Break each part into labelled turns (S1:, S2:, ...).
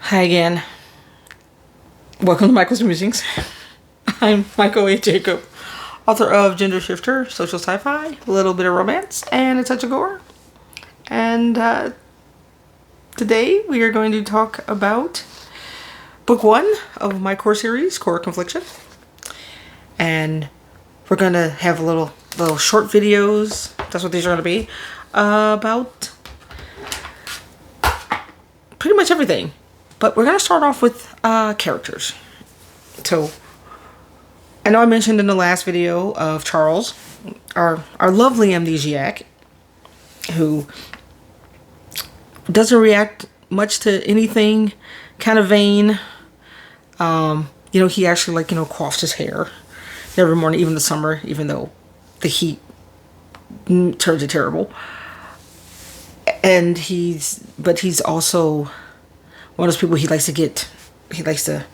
S1: Hi again. Welcome to Michael's Musings. I'm Michael A. Jacob, author of Gender Shifter, social sci-fi, a little bit of romance, and a touch of gore. And today we are going to talk about book 1 of my core series, Core Confliction. And we're going to have little short videos, that's what these are going to be, about pretty much everything. But we're going to start off with characters. So, I know I mentioned in the last video of Charles, our lovely amnesiac, who doesn't react much to anything, kind of vain. He actually, coiffs his hair every morning, even in the summer, even though the heat turns it terrible. And he's also one of those people, he likes to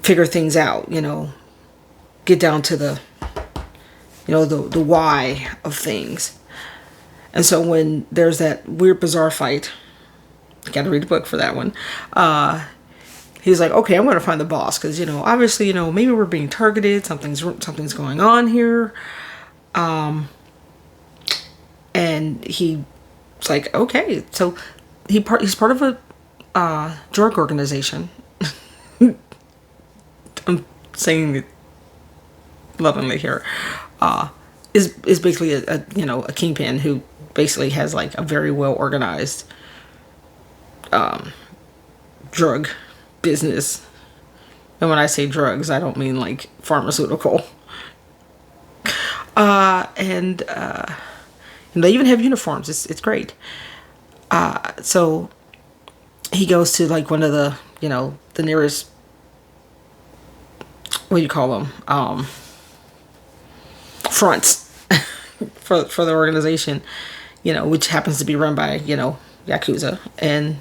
S1: figure things out, get down to the why of things. And so when there's that weird, bizarre fight, you gotta read the book for that one, he's like, okay, I'm gonna find the boss, because, obviously, maybe we're being targeted, something's going on here. And he's like, okay, so he's part of a drug organization. I'm saying it lovingly here. Is basically a kingpin who basically has like a very well organized drug business. And when I say drugs, I don't mean like pharmaceutical. And they even have uniforms. It's great. So he goes to like one of the the nearest, what do you call them, fronts for the organization, which happens to be run by Yakuza. And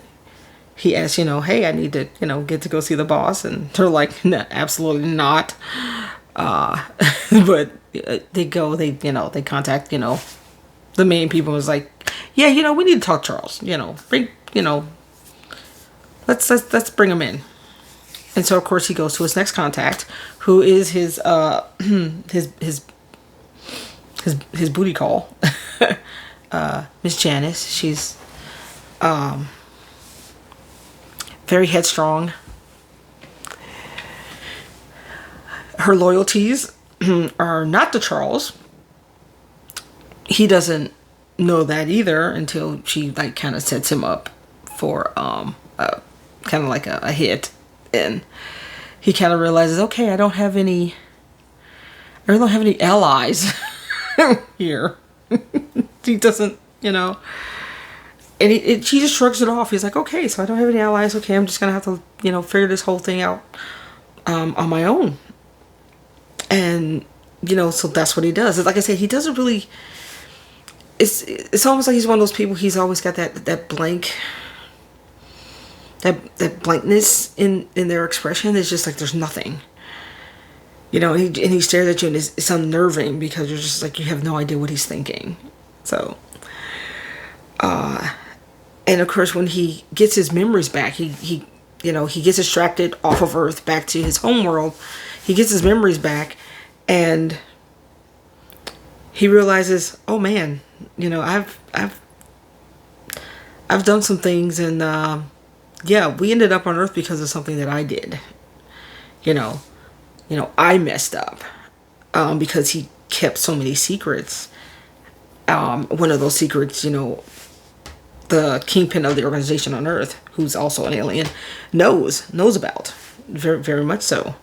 S1: he asks, hey, I need to get to go see the boss, and they're like, no, absolutely not. But they contact the main people. Was like, yeah, we need to talk to Charles, bring let's bring him in. And so of course he goes to his next contact, who is his booty call, Miss Janice. She's very headstrong. Her loyalties are not to Charles. He doesn't know that either until she kind of sets him up for kind of like a hit, and he kind of realizes, okay, I don't have any allies here. He doesn't, and she just shrugs it off. He's like, okay, so I don't have any allies. Okay, I'm just gonna have to figure this whole thing out on my own. And so that's what he does. Like I said, he doesn't really. It's almost like he's one of those people. He's always got that blank. That blankness in their expression is just like there's nothing. And he stares at you, and it's unnerving because you're just like, you have no idea what he's thinking. So, and of course when he gets his memories back, he gets distracted off of Earth back to his home world. He gets his memories back, and he realizes, oh man, I've done some things, and yeah, we ended up on Earth because of something that I did. I messed up because he kept so many secrets. One of those secrets, the kingpin of the organization on Earth, who's also an alien, knows about. Very, very much so.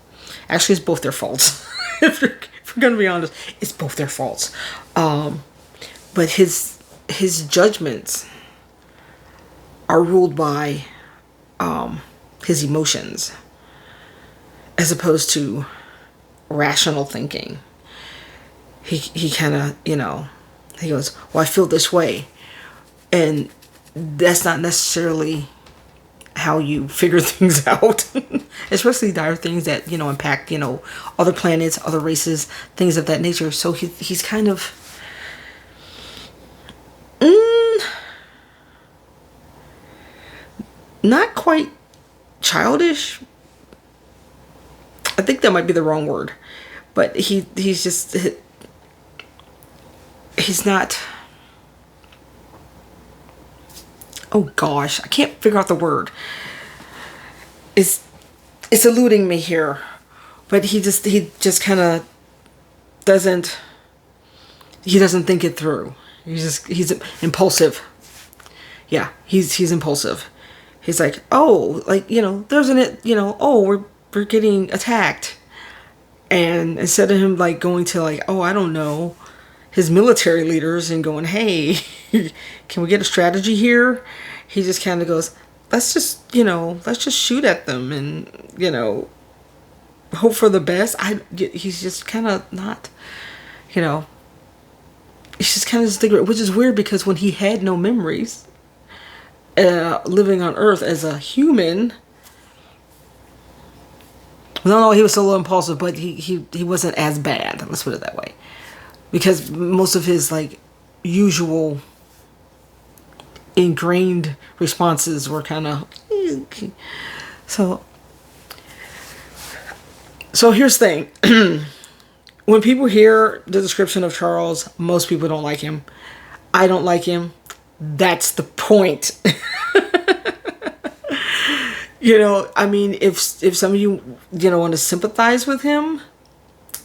S1: Actually, it's both their faults. if we're going to be honest, it's both their faults. But his judgments are ruled by his emotions as opposed to rational thinking. He kind of, he goes, well, I feel this way. And that's not necessarily how you figure things out. Especially dire things that, impact, other planets, other races, things of that nature. So he's kind of not quite childish. I think that might be the wrong word, but he's just, he's not. Oh gosh, I can't figure out the word. It's eluding me here, but he just kind of doesn't. He doesn't think it through. He's impulsive. Yeah, he's impulsive. He's like, oh, like, there's oh, we're getting attacked, and instead of him like going to like, oh, I don't know, his military leaders and going, hey, can we get a strategy here? He just kind of goes, let's just shoot at them and, hope for the best. He's just kind of not, he's just kind of just thinking, which is weird because when he had no memories, living on Earth as a human, no, he was a little impulsive, but he wasn't as bad. Let's put it that way. Because most of his like usual ingrained responses were kind of so here's the thing. When people hear the description of Charles, most people don't like him. I don't like him. That's the point. I mean, if some of you want to sympathize with him,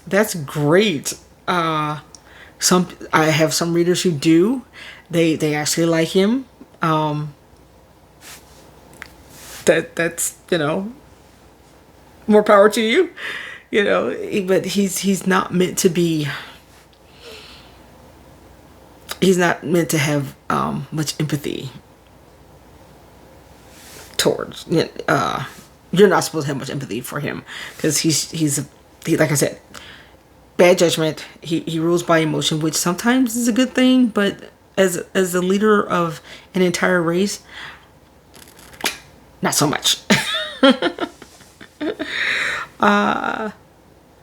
S1: that's great. I have some readers who do. They actually like him. That's more power to you. But he's not meant to be. He's not meant to have much empathy towards. You're not supposed to have much empathy for him because he's like I said, bad judgment. He rules by emotion, which sometimes is a good thing, but as the leader of an entire race, not so much.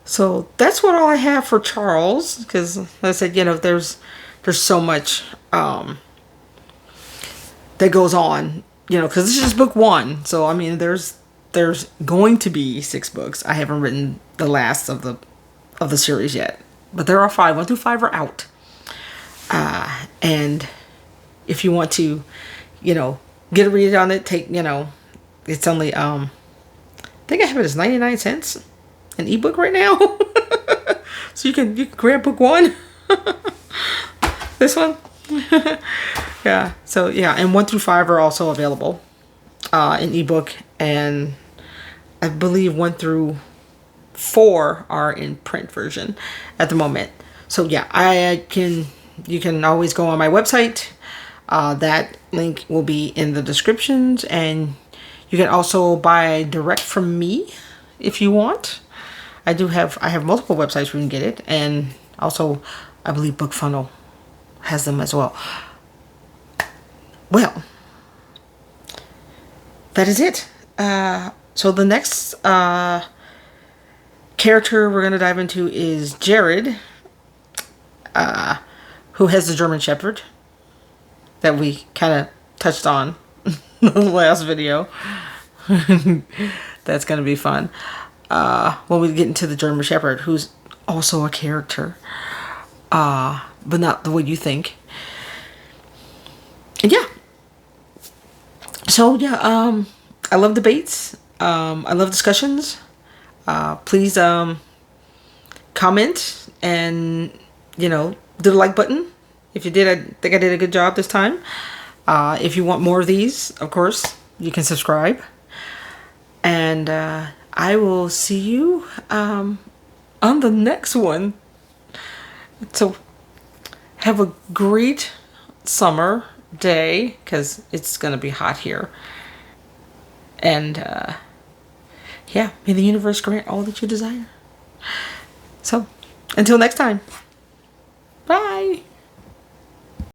S1: So that's all I have for Charles, because like I said, there's so much that goes on, because this is just book 1. So I mean, there's going to be 6 books. I haven't written the last of the series yet, but there are 5. 1 through 5 are out. And if you want to, get a read on it, it's only I think I have it as 99 cents an ebook right now. So you can grab book 1. This one. Yeah. So yeah, and 1 through 5 are also available in ebook, and I believe 1 through 4 are in print version at the moment. So yeah, you can always go on my website. That link will be in the descriptions, and you can also buy direct from me if you want. I have multiple websites where you can get it, and also I believe BookFunnel has them as well. Well, that is it. So the next character we're going to dive into is Jared, who has the German Shepherd that we kind of touched on in the last video. That's going to be fun. When we get into the German Shepherd, who's also a character, but not the way you think. And yeah. So yeah, I love debates. I love discussions. Please comment and do the like button. If you did, I think I did a good job this time. If you want more of these, of course, you can subscribe. And I will see you on the next one. So have a great summer day, because it's going to be hot here. And yeah, may the universe grant all that you desire. So until next time.